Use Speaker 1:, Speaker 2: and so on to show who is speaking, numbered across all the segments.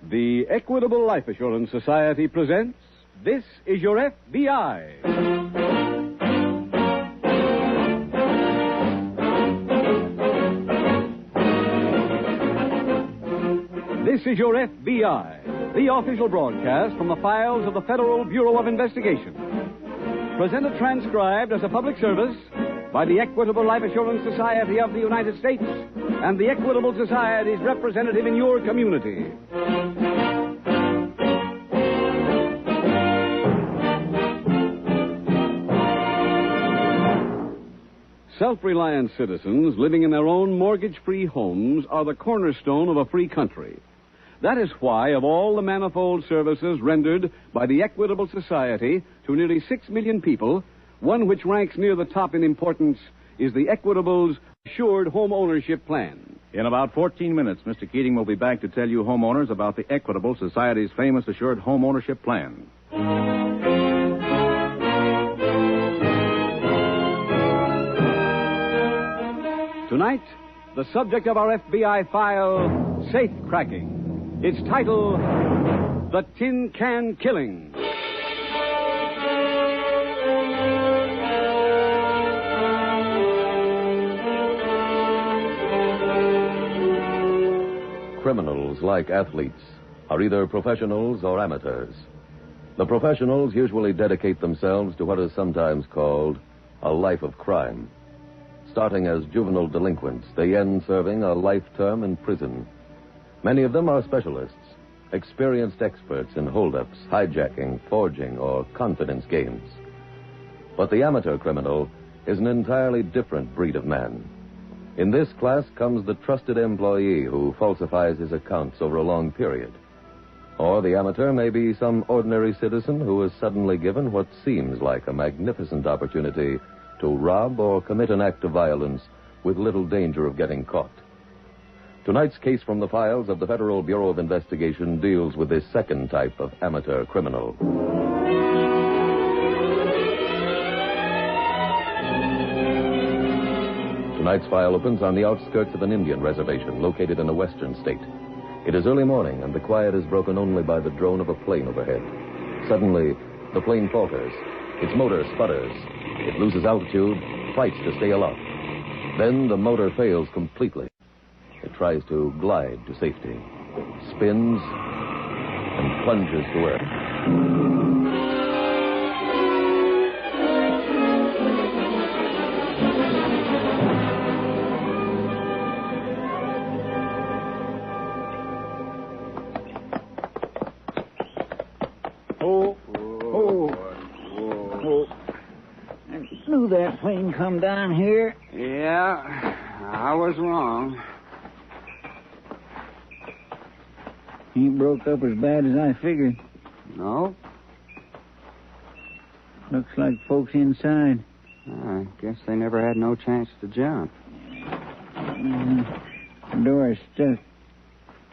Speaker 1: The Equitable Life Assurance Society presents This Is Your FBI. This is Your FBI, the official broadcast from the files of the Federal Bureau of Investigation. Presented transcribed as a public service by the Equitable Life Assurance Society of the United States and the Equitable Society's representative in your community. Self-reliant citizens living in their own mortgage-free homes are the cornerstone of a free country. That is why, of all the manifold services rendered by the Equitable Society to nearly 6 million people, one which ranks near the top in importance is the Equitable's Assured Home Ownership Plan.
Speaker 2: In about 14 minutes, Mr. Keating will be back to tell you homeowners about the Equitable Society's famous Assured Home Ownership Plan.
Speaker 1: Tonight, the subject of our FBI file, Safe Cracking. Its title, The Tin Can Killing.
Speaker 3: Criminals, like athletes, are either professionals or amateurs. The professionals usually dedicate themselves to what is sometimes called a life of crime. Starting as juvenile delinquents, they end serving a life term in prison. Many of them are specialists, experienced experts in holdups, hijacking, forging, or confidence games. But the amateur criminal is an entirely different breed of man. In this class comes the trusted employee who falsifies his accounts over a long period. Or the amateur may be some ordinary citizen who is suddenly given what seems like a magnificent opportunity to rob or commit an act of violence with little danger of getting caught. Tonight's case from the files of the Federal Bureau of Investigation deals with this second type of amateur criminal. Tonight's file opens on the outskirts of an Indian reservation located in a western state. It is early morning, and the quiet is broken only by the drone of a plane overhead. Suddenly, the plane falters. Its motor sputters. It loses altitude, fights to stay aloft. Then the motor fails completely. It tries to glide to safety, spins, and plunges to earth.
Speaker 4: I knew that plane come down here.
Speaker 5: Yeah, I was wrong.
Speaker 4: Ain't broke up as bad as I figured.
Speaker 5: No?
Speaker 4: Looks like folks inside.
Speaker 5: I guess they never had no chance to jump.
Speaker 4: The door is stuck.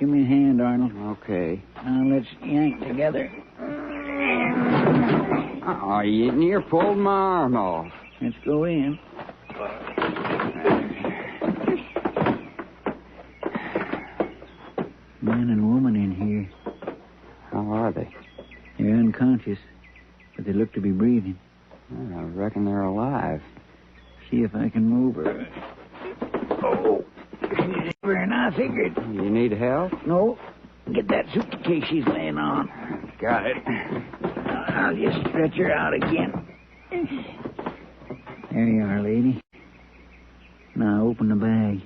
Speaker 4: Give me a hand, Arnold.
Speaker 5: Okay.
Speaker 4: Now let's yank together.
Speaker 5: Oh, you near pulled my arm off.
Speaker 4: Let's go in. Man and woman in here.
Speaker 5: How are they?
Speaker 4: They're unconscious, but they look to be breathing.
Speaker 5: I reckon they're alive.
Speaker 4: See if I can move her. Oh, she's over than I figured.
Speaker 5: You need help?
Speaker 4: No, get that suitcase she's laying on.
Speaker 5: Got it.
Speaker 4: I'll just stretch her out again. There you are, lady. Now open the bag.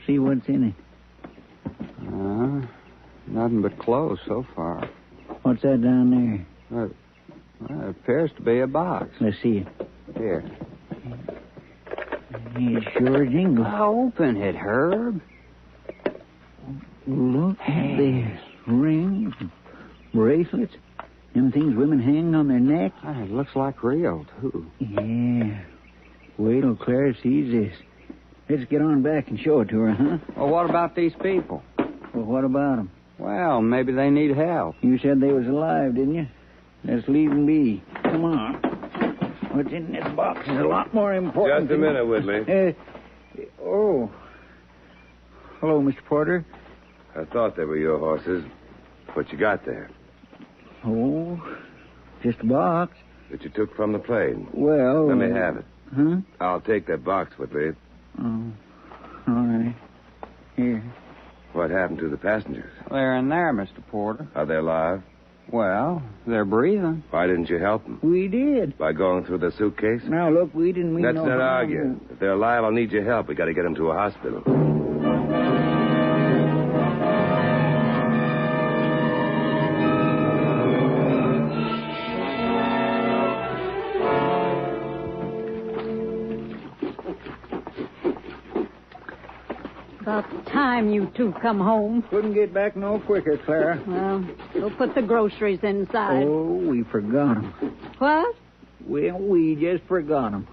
Speaker 4: See what's in it.
Speaker 5: Nothing but clothes so far.
Speaker 4: What's that down there?
Speaker 5: Well, it appears to be a box.
Speaker 4: Let's see it.
Speaker 5: Here.
Speaker 4: It sure jingles.
Speaker 5: Open it, Herb.
Speaker 4: Look at this. Rings, bracelets, them things women hang on their neck.
Speaker 5: It looks like real, too.
Speaker 4: Yeah. Wait till Claire sees this. Let's get on back and show it to her, huh?
Speaker 5: Well, what about these people?
Speaker 4: Well, what about them?
Speaker 5: Well, maybe they need help.
Speaker 4: You said they was alive, didn't you? Let's leave them be. Come on. What's in this box is a lot more important.
Speaker 6: Just a minute, Whitley.
Speaker 4: Oh. Hello, Mr. Porter.
Speaker 6: I thought they were your horses. What you got there?
Speaker 4: Oh, just a box.
Speaker 6: That you took from the plane.
Speaker 4: Well...
Speaker 6: Let me have it.
Speaker 4: Huh?
Speaker 6: I'll take that box, Whitley.
Speaker 4: Oh, all right. Here.
Speaker 6: What happened to the passengers?
Speaker 5: They're in there, Mr. Porter.
Speaker 6: Are they alive?
Speaker 5: Well, they're breathing.
Speaker 6: Why didn't you help them?
Speaker 4: We did.
Speaker 6: By going through the suitcase?
Speaker 4: Now, look, we didn't mean
Speaker 6: Let's
Speaker 4: no
Speaker 6: not
Speaker 4: harm.
Speaker 6: argue. If they're alive, I'll need your help. We got to get them to a hospital.
Speaker 7: About time you two come home.
Speaker 4: Couldn't get back no quicker, Clara.
Speaker 7: Well, go put the groceries inside.
Speaker 4: Oh, we forgot 'em.
Speaker 7: What?
Speaker 4: Well, we just forgot 'em.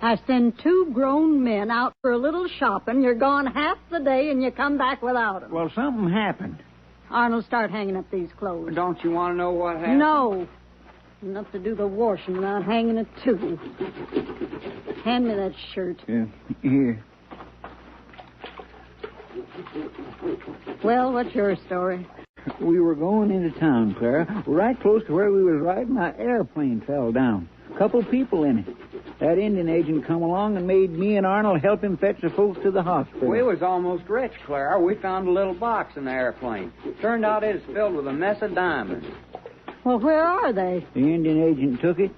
Speaker 7: I send two grown men out for a little shopping. You're gone half the day, and you come back without them.
Speaker 4: Well, something happened.
Speaker 7: Arnold, start hanging up these clothes.
Speaker 5: Don't you want to know what happened?
Speaker 7: No. Enough to do the washing without hanging it, too. Hand me that shirt.
Speaker 4: Yeah, here.
Speaker 7: Well, what's your story?
Speaker 4: We were going into town, Clara. Right close to where we was riding, our airplane fell down. Couple people in it. That Indian agent come along and made me and Arnold help him fetch the folks to the hospital.
Speaker 5: We was almost rich, Clara. We found a little box in the airplane. Turned out it was filled with a mess of diamonds.
Speaker 7: Well, where are they?
Speaker 4: The Indian agent took it.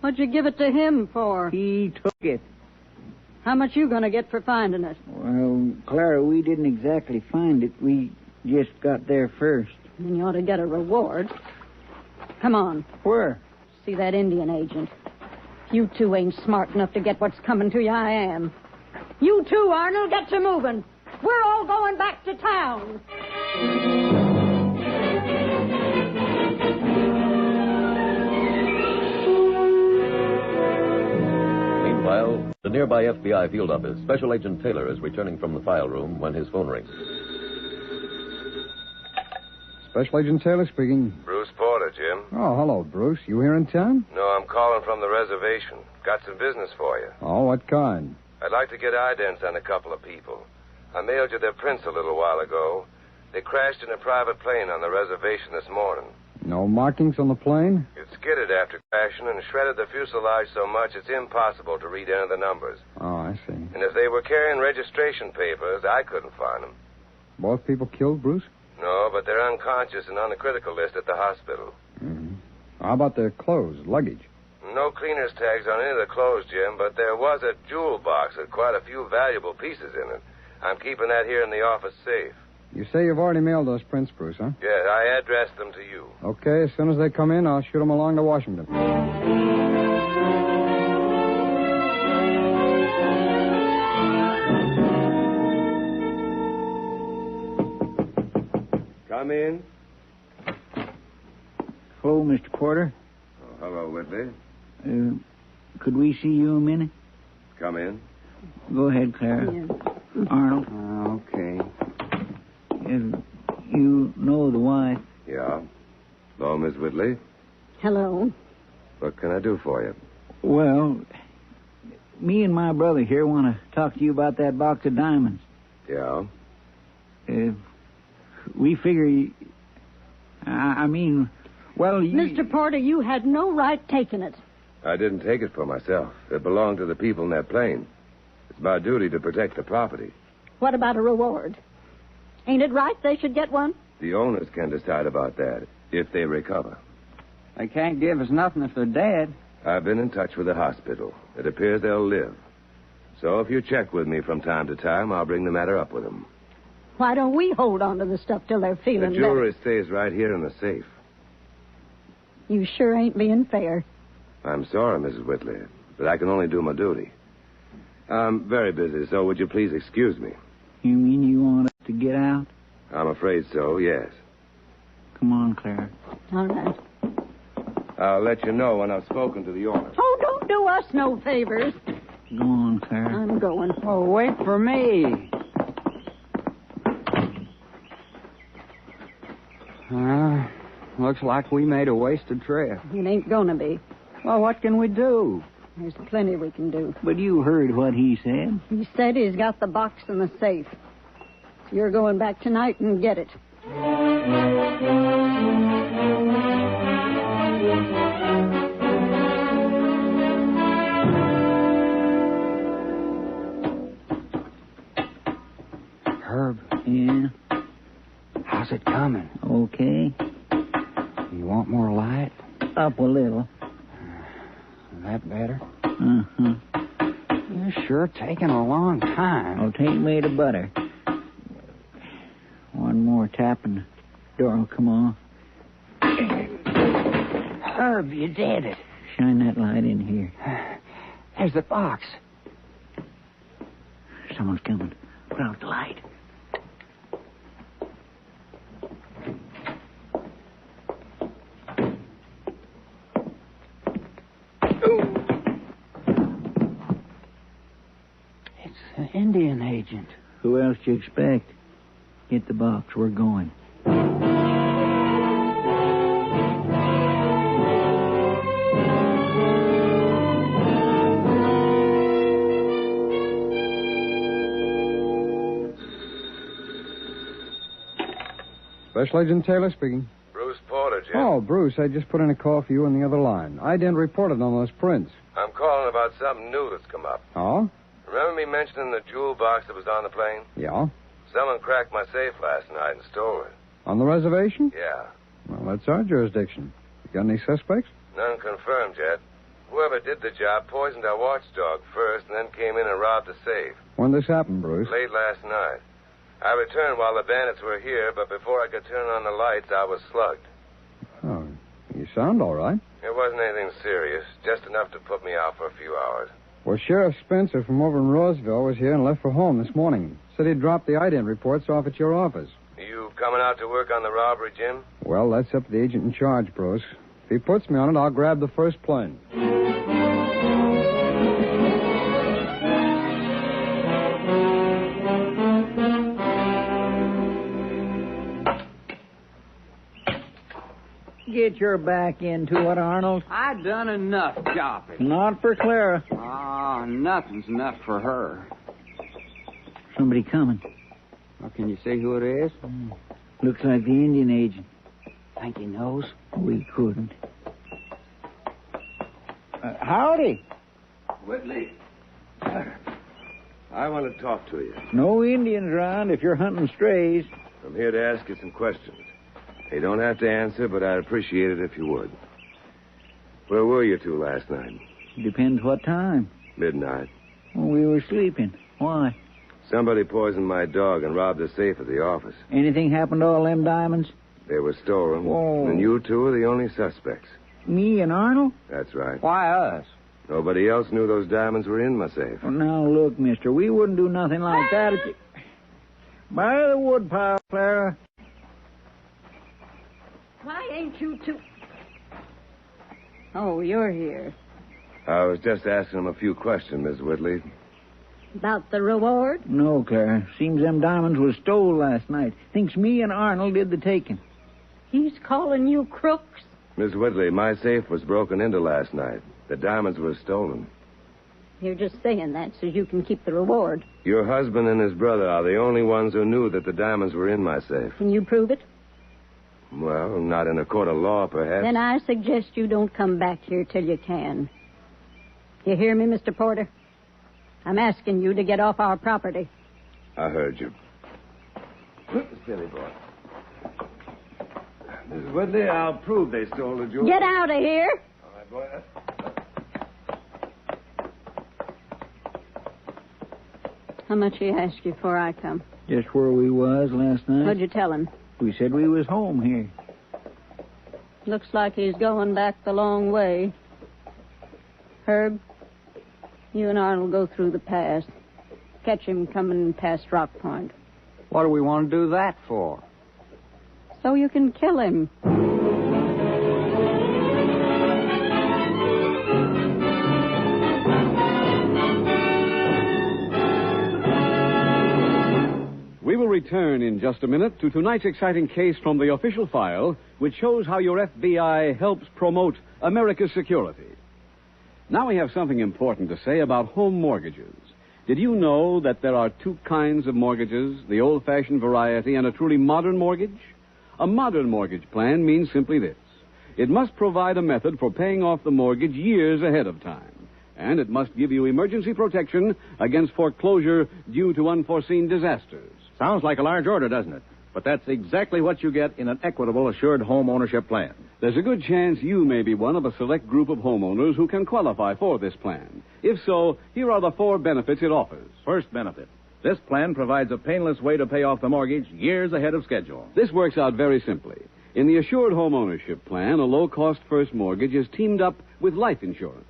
Speaker 7: What'd you give it to him for?
Speaker 4: He took it.
Speaker 7: How much you gonna get for finding it?
Speaker 4: Well, Clara, we didn't exactly find it. We just got there first.
Speaker 7: Then you ought to get a reward. Come on.
Speaker 4: Where?
Speaker 7: See that Indian agent. If you two ain't smart enough to get what's coming to you, I am. You too, Arnold, get to moving. We're all going back to town.
Speaker 3: Meanwhile, the nearby FBI field office, Special Agent Taylor is returning from the file room when his phone rings.
Speaker 8: Special Agent Taylor speaking.
Speaker 6: Bruce Porter, Jim.
Speaker 8: Oh, hello, Bruce. You here in town?
Speaker 6: No, I'm calling from the reservation. Got some business for you.
Speaker 8: Oh, what kind?
Speaker 6: I'd like to get idents on a couple of people. I mailed you their prints a little while ago. They crashed in a private plane on the reservation this morning.
Speaker 8: No markings on the plane?
Speaker 6: It skidded after crashing and shredded the fuselage so much it's impossible to read any of the numbers.
Speaker 8: Oh, I see.
Speaker 6: And if they were carrying registration papers, I couldn't find them.
Speaker 8: Both people killed, Bruce?
Speaker 6: No, but they're unconscious and on the critical list at the hospital.
Speaker 8: Mm-hmm. How about their clothes, luggage?
Speaker 6: No cleaner's tags on any of the clothes, Jim, but there was a jewel box with quite a few valuable pieces in it. I'm keeping that here in the office safe.
Speaker 8: You say you've already mailed those prints, Bruce, huh?
Speaker 6: Yes, I addressed them to you.
Speaker 8: Okay, as soon as they come in, I'll shoot them along to Washington.
Speaker 6: Come in.
Speaker 4: Hello, Mr. Porter.
Speaker 6: Oh, hello, Whitley.
Speaker 4: Could we see you a minute?
Speaker 6: Come in.
Speaker 4: Go ahead, Clara.
Speaker 7: Yeah.
Speaker 4: Arnold.
Speaker 5: Okay.
Speaker 4: You know the wife.
Speaker 6: Yeah. Hello, Miss Whitley.
Speaker 7: Hello.
Speaker 6: What can I do for you?
Speaker 4: Well, me and my brother here want to talk to you about that box of diamonds.
Speaker 6: Yeah?
Speaker 4: We figure... I mean, well, you...
Speaker 7: Mr. Porter, you had no right taking it.
Speaker 6: I didn't take it for myself. It belonged to the people in that plane. It's my duty to protect the property.
Speaker 7: What about a reward? Ain't it right they should get one?
Speaker 6: The owners can decide about that, if they recover.
Speaker 5: They can't give us nothing if they're dead.
Speaker 6: I've been in touch with the hospital. It appears they'll live. So if you check with me from time to time, I'll bring the matter up with them.
Speaker 7: Why don't we hold on to the stuff till they're
Speaker 6: The
Speaker 7: feeling
Speaker 6: jewelry stays right here in the safe.
Speaker 7: better? You sure ain't being fair.
Speaker 6: I'm sorry, Mrs. Whitley, but I can only do my duty. I'm very busy, so would you please excuse me?
Speaker 4: You mean you want us to get out?
Speaker 6: I'm afraid so, yes.
Speaker 4: Come on, Clara.
Speaker 7: All right.
Speaker 6: I'll let you know when I've spoken to the owner.
Speaker 7: Oh, don't do us no favors.
Speaker 4: Go on, Clara.
Speaker 7: I'm going.
Speaker 5: Oh, wait for me. Looks like we made a wasted trip.
Speaker 7: It ain't gonna be.
Speaker 5: Well, what can we do?
Speaker 7: There's plenty we can do.
Speaker 4: But you heard what he said.
Speaker 7: He said he's got the box in the safe. You're going back tonight and get it.
Speaker 5: Herb,
Speaker 4: Yeah?
Speaker 5: how's it coming?
Speaker 4: Okay.
Speaker 5: You want more light?
Speaker 4: Up a little.
Speaker 5: That better?
Speaker 4: Uh-huh.
Speaker 5: You're sure taking a long time.
Speaker 4: Well, 'tain't made of butter. One more tap and the door will come off.
Speaker 5: Herb, you did it.
Speaker 4: Shine that light in here.
Speaker 5: There's the box.
Speaker 4: Someone's coming. Put out the light.
Speaker 5: It's an Indian agent.
Speaker 4: Who else do you expect? Get the box. We're going.
Speaker 8: Special Agent Taylor speaking.
Speaker 6: Bruce Porter, Jim.
Speaker 8: Oh, Bruce, I just put in a call for you on the other line. I didn't report it on those prints.
Speaker 6: I'm calling about something new that's come up.
Speaker 8: Oh?
Speaker 6: Remember me mentioning the jewel box that was on the plane?
Speaker 8: Yeah?
Speaker 6: Someone cracked my safe last night and stole it.
Speaker 8: On the reservation?
Speaker 6: Yeah.
Speaker 8: Well, that's our jurisdiction. You got any suspects?
Speaker 6: None confirmed yet. Whoever did the job poisoned our watchdog first and then came in and robbed the safe.
Speaker 8: When this happened, Bruce?
Speaker 6: Late last night. I returned while the bandits were here, but before I could turn on the lights, I was slugged.
Speaker 8: Oh, you sound all right.
Speaker 6: It wasn't anything serious, just enough to put me out for a few hours.
Speaker 8: Well, Sheriff Spencer from over in Roseville was here and left for home this morning. Said he'd dropped the ident reports off at your office.
Speaker 6: You coming out to work on the robbery, Jim?
Speaker 8: Well, that's up to the agent in charge, Bruce. If he puts me on it, I'll grab the first plane.
Speaker 4: Get your back into it, Arnold.
Speaker 5: I done enough shopping.
Speaker 4: Not for Clara.
Speaker 5: Ah, nothing's enough for her.
Speaker 4: Somebody coming.
Speaker 5: Well, can you see who it is?
Speaker 4: Looks like the Indian agent.
Speaker 5: Think he knows?
Speaker 4: We couldn't. Howdy.
Speaker 6: Whitley. I want to talk to you.
Speaker 4: No Indians around if you're hunting strays.
Speaker 6: I'm here to ask you some questions. You don't have to answer, but I'd appreciate it if you would. Where were you two last night?
Speaker 4: Depends what time.
Speaker 6: Midnight.
Speaker 4: Well, we were sleeping. Why?
Speaker 6: Somebody poisoned my dog and robbed the safe at the office.
Speaker 4: Anything happened to all them diamonds?
Speaker 6: They were stolen.
Speaker 4: Whoa.
Speaker 6: And you two are the only suspects.
Speaker 4: Me and Arnold?
Speaker 6: That's right.
Speaker 5: Why us?
Speaker 6: Nobody else knew those diamonds were in my safe.
Speaker 4: Well, now, look, mister, we wouldn't do nothing like that if you... By the woodpile, Clara.
Speaker 7: Why ain't you two... Oh, you're here.
Speaker 6: I was just asking him a few questions, Miss Whitley.
Speaker 7: About the reward?
Speaker 4: No, Clara. Seems them diamonds was stole last night. Thinks me and Arnold did the taking.
Speaker 7: He's calling you crooks?
Speaker 6: Miss Whitley, my safe was broken into last night. The diamonds were stolen.
Speaker 7: You're just saying that so you can keep the reward.
Speaker 6: Your husband and his brother are the only ones who knew that the diamonds were in my safe.
Speaker 7: Can you prove it?
Speaker 6: Well, not in a court of law, perhaps.
Speaker 7: Then I suggest you don't come back here till you can. You hear me, Mr. Porter? I'm asking you to get off our property.
Speaker 6: I heard you. Silly boy. Miss Whitley, I'll prove they stole the jewels.
Speaker 7: Get out of here!
Speaker 6: All right, boy.
Speaker 7: How much he asked you before I come?
Speaker 4: Just where we was last night.
Speaker 7: What'd you tell him?
Speaker 4: We said we was home here.
Speaker 7: Looks like he's going back the long way. Herb, you and Arnold go through the pass. Catch him coming past Rock Point.
Speaker 5: What do we want to do that for?
Speaker 7: So you can kill him.
Speaker 1: We will return in just a minute to tonight's exciting case from the official file, which shows how your FBI helps promote America's security. Now we have something important to say about home mortgages. Did you know that there are two kinds of mortgages, the old-fashioned variety and a truly modern mortgage? A modern mortgage plan means simply this. It must provide a method for paying off the mortgage years ahead of time. And it must give you emergency protection against foreclosure due to unforeseen disasters.
Speaker 2: Sounds like a large order, doesn't it? But that's exactly what you get in an equitable assured home ownership plan.
Speaker 1: There's a good chance you may be one of a select group of homeowners who can qualify for this plan. If so, here are the 4 benefits it offers.
Speaker 2: First benefit. This plan provides a painless way to pay off the mortgage years ahead of schedule.
Speaker 1: This works out very simply. In the assured home ownership plan, a low-cost first mortgage is teamed up with life insurance.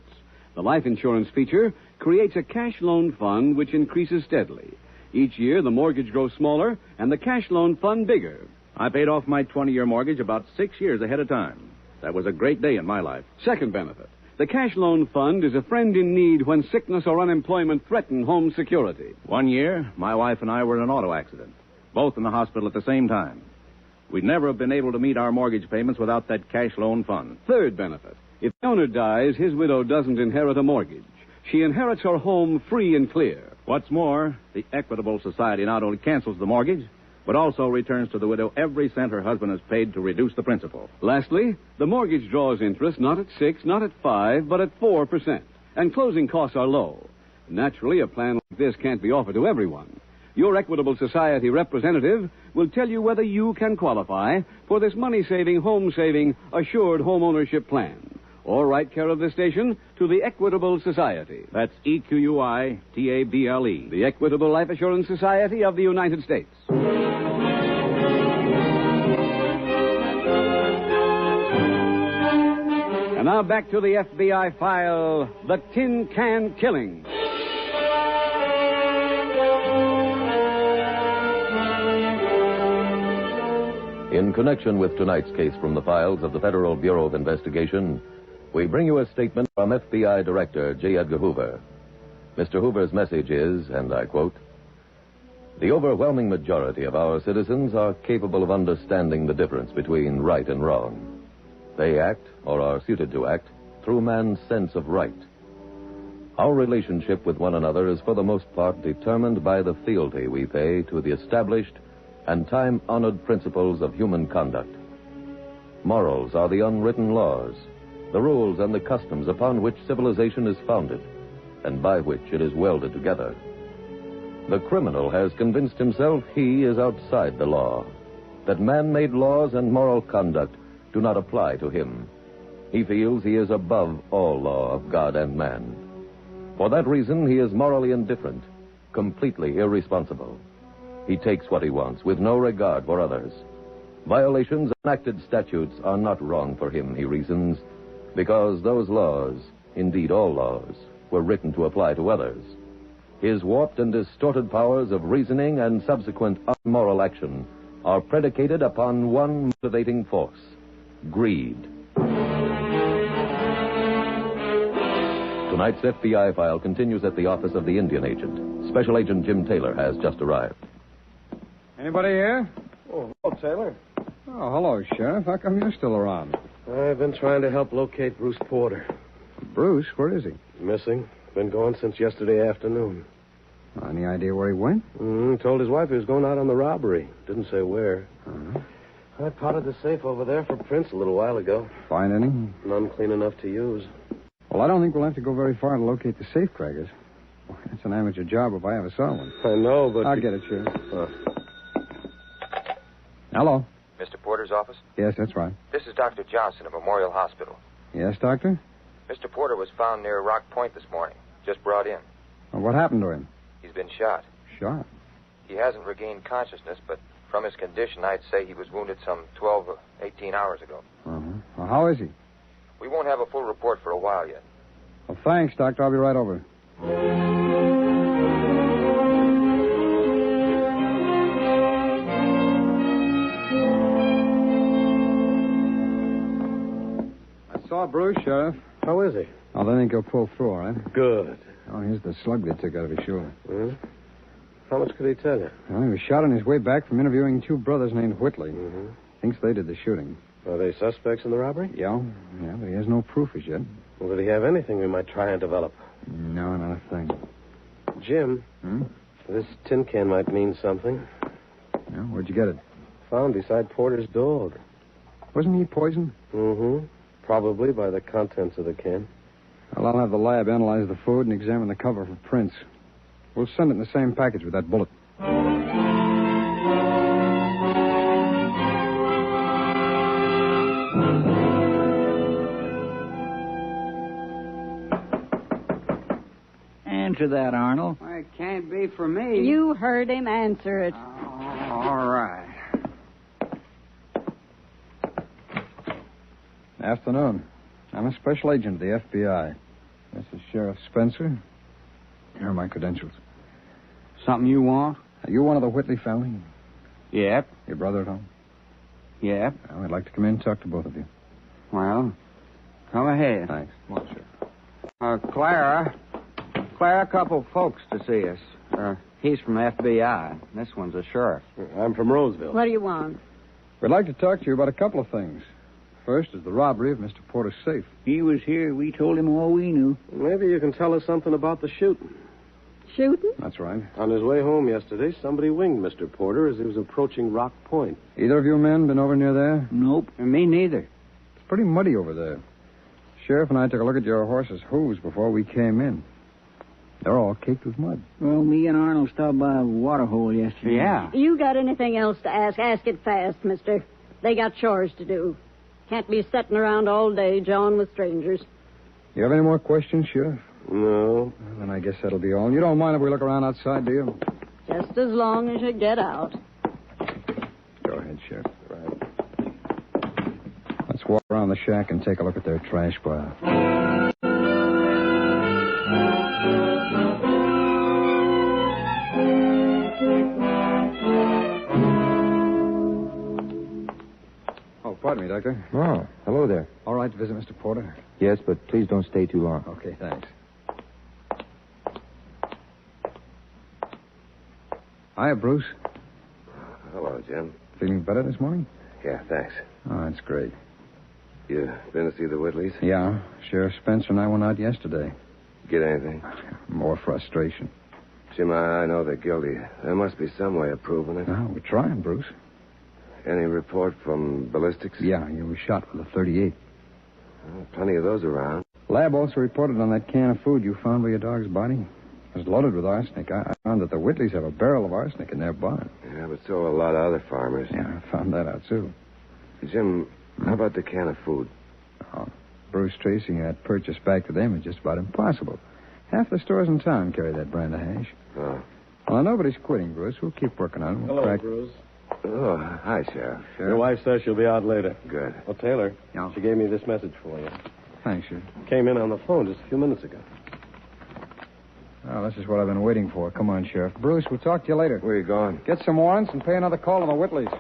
Speaker 1: The life insurance feature creates a cash loan fund which increases steadily. Each year, the mortgage grows smaller and the cash loan fund bigger.
Speaker 2: I paid off my 20-year mortgage about 6 years ahead of time. That was a great day in my life.
Speaker 1: Second benefit. The cash loan fund is a friend in need when sickness or unemployment threaten home security.
Speaker 2: 1 year, my wife and I were in an auto accident, both in the hospital at the same time. We'd never have been able to meet our mortgage payments without that cash loan fund.
Speaker 1: Third benefit. If the owner dies, his widow doesn't inherit a mortgage. She inherits her home free and clear.
Speaker 2: What's more, the Equitable Society not only cancels the mortgage, but also returns to the widow every cent her husband has paid to reduce the principal.
Speaker 1: Lastly, the mortgage draws interest not at 6, not at 5, but at 4%. And closing costs are low. Naturally, a plan like this can't be offered to everyone. Your Equitable Society representative will tell you whether you can qualify for this money-saving, home-saving, assured home ownership plan. Or write care of this station to the Equitable Society.
Speaker 2: That's EQUITABLE.
Speaker 1: The Equitable Life Assurance Society of the United States. And now back to the FBI file, The Tin Can Killing.
Speaker 3: In connection with tonight's case from the files of the Federal Bureau of Investigation, we bring you a statement from FBI Director J. Edgar Hoover. Mr. Hoover's message is, and I quote, "The overwhelming majority of our citizens are capable of understanding the difference between right and wrong. They act, or are suited to act, through man's sense of right. Our relationship with one another is for the most part determined by the fealty we pay to the established and time-honored principles of human conduct. Morals are the unwritten laws, the rules and the customs upon which civilization is founded, and by which it is welded together. The criminal has convinced himself he is outside the law, that man-made laws and moral conduct do not apply to him. He feels he is above all law of God and man. For that reason, he is morally indifferent, completely irresponsible. He takes what he wants, with no regard for others. Violations of enacted statutes are not wrong for him, he reasons, because those laws, indeed all laws, were written to apply to others. His warped and distorted powers of reasoning and subsequent immoral action are predicated upon one motivating force: greed." Tonight's FBI file continues at the office of the Indian agent. Special Agent Jim Taylor has just arrived.
Speaker 8: Anybody here?
Speaker 6: Oh, hello, Taylor.
Speaker 8: Oh, hello, Sheriff. How come you're still around?
Speaker 6: I've been trying to help locate Bruce Porter.
Speaker 8: Bruce, where is he?
Speaker 6: Missing. Been gone since yesterday afternoon.
Speaker 8: Any idea where he went?
Speaker 6: Told his wife he was going out on the robbery. Didn't say where.
Speaker 8: Uh-huh.
Speaker 6: I potted the safe over there for prints a little while ago.
Speaker 8: Find any?
Speaker 6: None clean enough to use.
Speaker 8: Well, I don't think we'll have to go very far to locate the safe crackers. Well, that's an amateur job if I ever saw one.
Speaker 6: I know, but...
Speaker 8: I'll get it, Sheriff. Hello?
Speaker 9: Mr. Porter's office?
Speaker 8: Yes, that's right.
Speaker 9: This is Dr. Johnson of Memorial Hospital.
Speaker 8: Yes, Doctor?
Speaker 9: Mr. Porter was found near Rock Point this morning. Just brought in.
Speaker 8: Well, what happened to him?
Speaker 9: He's been shot.
Speaker 8: Shot?
Speaker 9: He hasn't regained consciousness, but from his condition, I'd say he was wounded some 12 or 18 hours ago.
Speaker 8: Uh-huh. Well, how is he?
Speaker 9: We won't have a full report for a while yet.
Speaker 8: Well, thanks, Doctor. I'll be right over. I saw Bruce, Sheriff.
Speaker 6: How is he?
Speaker 8: Oh, they think he'll pull through, all right?
Speaker 6: Good.
Speaker 8: Oh, here's the slug they took out of his shoulder.
Speaker 6: How much could he tell you?
Speaker 8: Well, he was shot on his way back from interviewing two brothers named Whitley.
Speaker 6: Mm-hmm.
Speaker 8: Thinks they did the shooting.
Speaker 6: Are they suspects in the robbery?
Speaker 8: Yeah, but he has no proof as yet.
Speaker 10: Well, did he have anything we might try and develop?
Speaker 8: No, not a thing.
Speaker 10: Jim, this tin can might mean something.
Speaker 8: Yeah, where'd you get it?
Speaker 10: Found beside Porter's dog.
Speaker 8: Wasn't he poisoned?
Speaker 10: Mm-hmm. Probably by the contents of the can.
Speaker 8: Well, I'll have the lab analyze the food and examine the cover for prints. We'll send it in the same package with that bullet.
Speaker 4: Answer that, Arnold.
Speaker 5: Well, it can't be for me.
Speaker 7: You heard him answer it.
Speaker 5: All right.
Speaker 8: Afternoon. I'm a special agent of the FBI. This is Sheriff Spencer. Here are my credentials.
Speaker 5: Something you want?
Speaker 8: Are you one of the Whitley family?
Speaker 5: Yep.
Speaker 8: Your brother at home?
Speaker 5: Yep.
Speaker 8: Well, I'd like to come in and talk to both of you.
Speaker 5: Well, come ahead.
Speaker 8: Thanks. Come on, Sheriff.
Speaker 5: Clara, a couple folks to see us. He's from FBI. This one's a sheriff.
Speaker 10: I'm from Roseville.
Speaker 7: What do you want?
Speaker 8: We'd like to talk to you about a couple of things. First is the robbery of Mr. Porter's safe.
Speaker 4: He was here. We told him all we knew.
Speaker 10: Maybe you can tell us something about the shooting.
Speaker 7: Shooting?
Speaker 8: That's right.
Speaker 10: On his way home yesterday, somebody winged Mr. Porter as he was approaching Rock Point.
Speaker 8: Either of you men been over near there?
Speaker 4: Nope.
Speaker 5: Me neither.
Speaker 8: It's pretty muddy over there. Sheriff and I took a look at your horse's hooves before we came in. They're all caked with mud.
Speaker 4: Well, me and Arnold stopped by a water hole yesterday.
Speaker 5: Yeah.
Speaker 7: You got anything else to ask? Ask it fast, mister. They got chores to do. Can't be sitting around all day jawing with strangers.
Speaker 8: You have any more questions, Sheriff?
Speaker 10: No.
Speaker 8: Well, then I guess that'll be all. You don't mind if we look around outside, do you?
Speaker 7: Just as long as you get out.
Speaker 8: Go ahead, Sheriff. Right. Let's walk around the shack and take a look at their trash pile. Oh, pardon me, Doctor.
Speaker 11: Oh, hello there.
Speaker 8: All right to visit Mr. Porter?
Speaker 11: Yes, but please don't stay too long.
Speaker 8: Okay, thanks. Hiya, Bruce.
Speaker 6: Hello, Jim.
Speaker 8: Feeling better this morning?
Speaker 6: Yeah, thanks.
Speaker 8: Oh, that's great.
Speaker 6: You been to see the Whitleys?
Speaker 8: Yeah, Sheriff Spencer and I went out yesterday.
Speaker 6: Get anything?
Speaker 8: More frustration.
Speaker 6: Jim, I know they're guilty. There must be some way of proving it.
Speaker 8: Oh, we're trying, Bruce.
Speaker 6: Any report from ballistics?
Speaker 8: Yeah, you were shot with a .38.
Speaker 6: Well, plenty of those around.
Speaker 8: Lab also reported on that can of food you found by your dog's body. It was loaded with arsenic. I found that the Whitleys have a barrel of arsenic in their barn.
Speaker 6: Yeah, but so a lot of other farmers.
Speaker 8: Yeah, I found that out, too.
Speaker 6: Jim, how about the can of food?
Speaker 8: Oh, Bruce, tracing that purchase back to them is just about impossible. Half the stores in town carry that brand of hash.
Speaker 6: Oh.
Speaker 8: Well, nobody's quitting, Bruce. We'll keep working on it.
Speaker 10: Hello, Bruce.
Speaker 6: Oh, hi, Sheriff.
Speaker 10: Your wife says she'll be out later.
Speaker 6: Good.
Speaker 10: Well, Taylor,
Speaker 8: Yeah.
Speaker 10: she gave me this message for you.
Speaker 8: Thanks, Sheriff.
Speaker 10: Came in on the phone just a few minutes ago.
Speaker 8: Well, this is what I've been waiting for. Come on, Sheriff. Bruce, we'll talk to you later.
Speaker 6: Where you going?
Speaker 8: Get some warrants and pay another call on the Whitleys.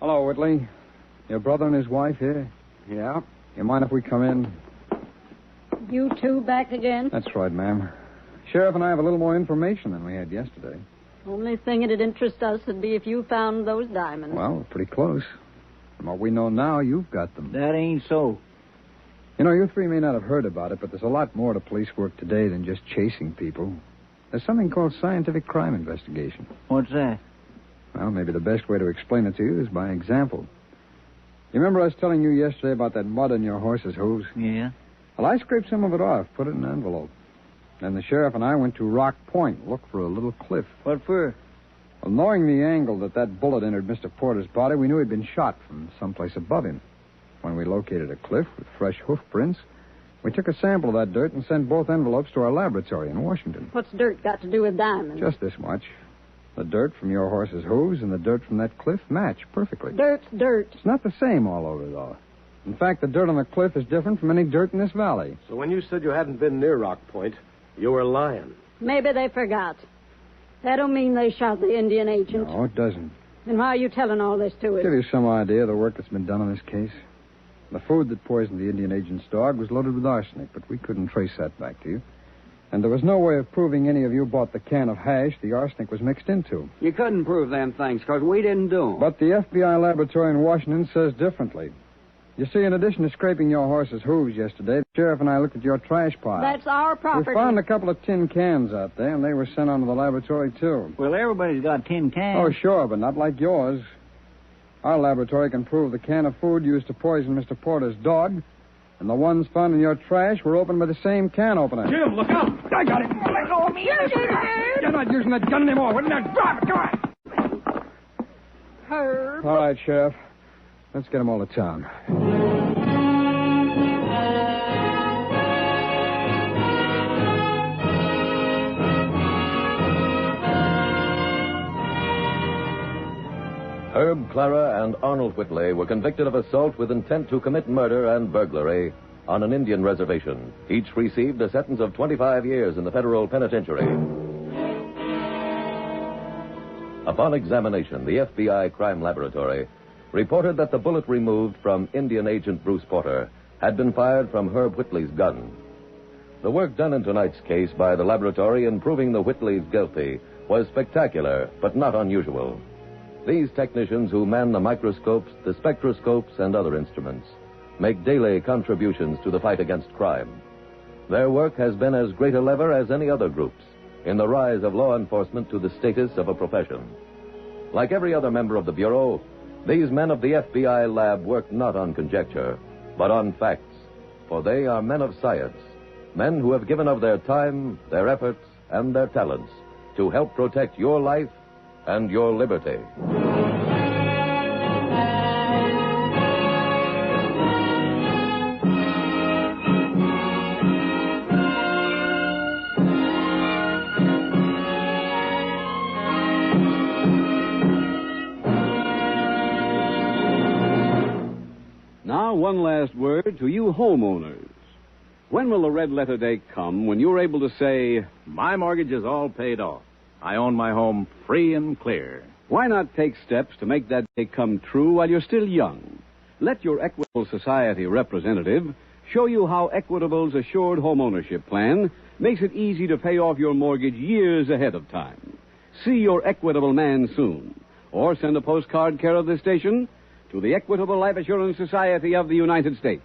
Speaker 8: Hello, Whitley. Your brother and his wife here?
Speaker 5: Yeah.
Speaker 8: You mind if we come in?
Speaker 7: You two back again?
Speaker 8: That's right, ma'am. Sheriff and I have a little more information than we had yesterday.
Speaker 7: Only thing it'd interest us would be if you found those diamonds.
Speaker 8: Well, we're pretty close. From what we know now, you've got them.
Speaker 4: That ain't so.
Speaker 8: You know, you three may not have heard about it, but there's a lot more to police work today than just chasing people. There's something called scientific crime investigation.
Speaker 4: What's that?
Speaker 8: Well, maybe the best way to explain it to you is by example. You remember I was telling you yesterday about that mud on your horse's hooves?
Speaker 4: Yeah?
Speaker 8: Well, I scraped some of it off, put it in an envelope. Then the sheriff and I went to Rock Point, look for a little cliff.
Speaker 4: What for?
Speaker 8: Well, knowing the angle that bullet entered Mr. Porter's body, we knew he'd been shot from someplace above him. When we located a cliff with fresh hoof prints, we took a sample of that dirt and sent both envelopes to our laboratory in Washington.
Speaker 7: What's dirt got to do with diamonds?
Speaker 8: Just this much. The dirt from your horse's hooves and the dirt from that cliff match perfectly.
Speaker 7: Dirt's dirt.
Speaker 8: It's not the same all over, though. In fact, the dirt on the cliff is different from any dirt in this valley.
Speaker 10: So when you said you hadn't been near Rock Point, you were lying.
Speaker 7: Maybe they forgot. That don't mean they shot the Indian agent.
Speaker 8: No, it doesn't.
Speaker 7: Then why are you telling all this to us?
Speaker 8: Give you some idea of the work that's been done on this case. The food that poisoned the Indian agent's dog was loaded with arsenic, but we couldn't trace that back to you. And there was no way of proving any of you bought the can of hash the arsenic was mixed into.
Speaker 5: You couldn't prove them things because we didn't do them.
Speaker 8: But the FBI laboratory in Washington says differently. You see, in addition to scraping your horse's hooves yesterday, the sheriff and I looked at your trash pile.
Speaker 7: That's our property.
Speaker 8: We found a couple of tin cans out there, and they were sent on to the laboratory, too.
Speaker 4: Well, everybody's got tin cans.
Speaker 8: Oh, sure, but not like yours. Our laboratory can prove the can of food used to poison Mr. Porter's dog and the ones found in your trash were opened by the same can opener.
Speaker 12: Jim, look out! I got it! Let go of me! You're not using that gun anymore. Wouldn't that drive it? Come on!
Speaker 7: Herb.
Speaker 8: All right, Sheriff. Let's get them all to town.
Speaker 3: Herb, Clara, and Arnold Whitley were convicted of assault with intent to commit murder and burglary on an Indian reservation. Each received a sentence of 25 years in the federal penitentiary. Upon examination, the FBI crime laboratory reported that the bullet removed from Indian agent Bruce Porter had been fired from Herb Whitley's gun. The work done in tonight's case by the laboratory in proving the Whitleys guilty was spectacular, but not unusual. These technicians who man the microscopes, the spectroscopes, and other instruments make daily contributions to the fight against crime. Their work has been as great a lever as any other group's in the rise of law enforcement to the status of a profession. Like every other member of the Bureau, these men of the FBI lab work not on conjecture, but on facts, for they are men of science, men who have given of their time, their efforts, and their talents to help protect your life and your liberty.
Speaker 1: Now, one last word to you homeowners. When will the red letter day come when you're able to say,
Speaker 2: my mortgage is all paid off. I own my home free and clear.
Speaker 1: Why not take steps to make that day come true while you're still young? Let your Equitable Society representative show you how Equitable's Assured Homeownership Plan makes it easy to pay off your mortgage years ahead of time. See your Equitable man soon. Or send a postcard care of this station to the Equitable Life Assurance Society of the United States.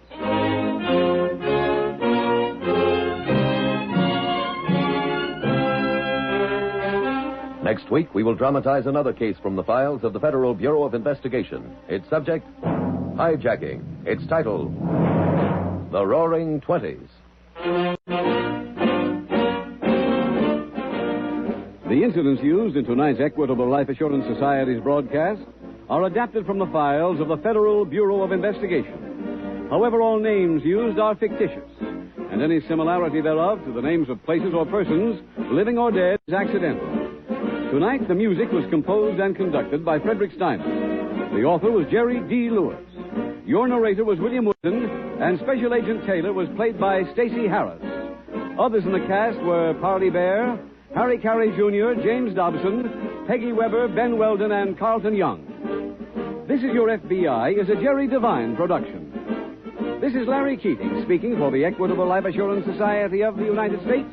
Speaker 3: Next week, we will dramatize another case from the files of the Federal Bureau of Investigation. Its subject, hijacking. Its title, The Roaring Twenties.
Speaker 1: The incidents used in tonight's Equitable Life Assurance Society's broadcast are adapted from the files of the Federal Bureau of Investigation. However, all names used are fictitious, and any similarity thereof to the names of places or persons, living or dead, is accidental. Tonight, the music was composed and conducted by Frederick Steiner. The author was Jerry D. Lewis. Your narrator was William Woodson, and Special Agent Taylor was played by Stacy Harris. Others in the cast were Parley Bear, Harry Carey Jr., James Dobson, Peggy Weber, Ben Weldon, and Carlton Young. This Is Your FBI is a Jerry Devine production. This is Larry Keating speaking for the Equitable Life Assurance Society of the United States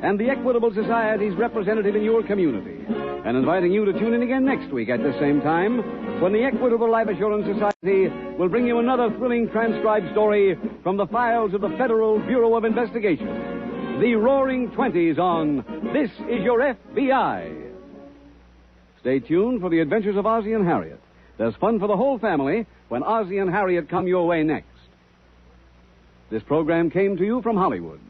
Speaker 1: and the Equitable Society's representative in your community, and inviting you to tune in again next week at the same time when the Equitable Life Assurance Society will bring you another thrilling transcribed story from the files of the Federal Bureau of Investigation. The Roaring Twenties on This Is Your FBI. Stay tuned for the adventures of Ozzie and Harriet. There's fun for the whole family when Ozzie and Harriet come your way next. This program came to you from Hollywood.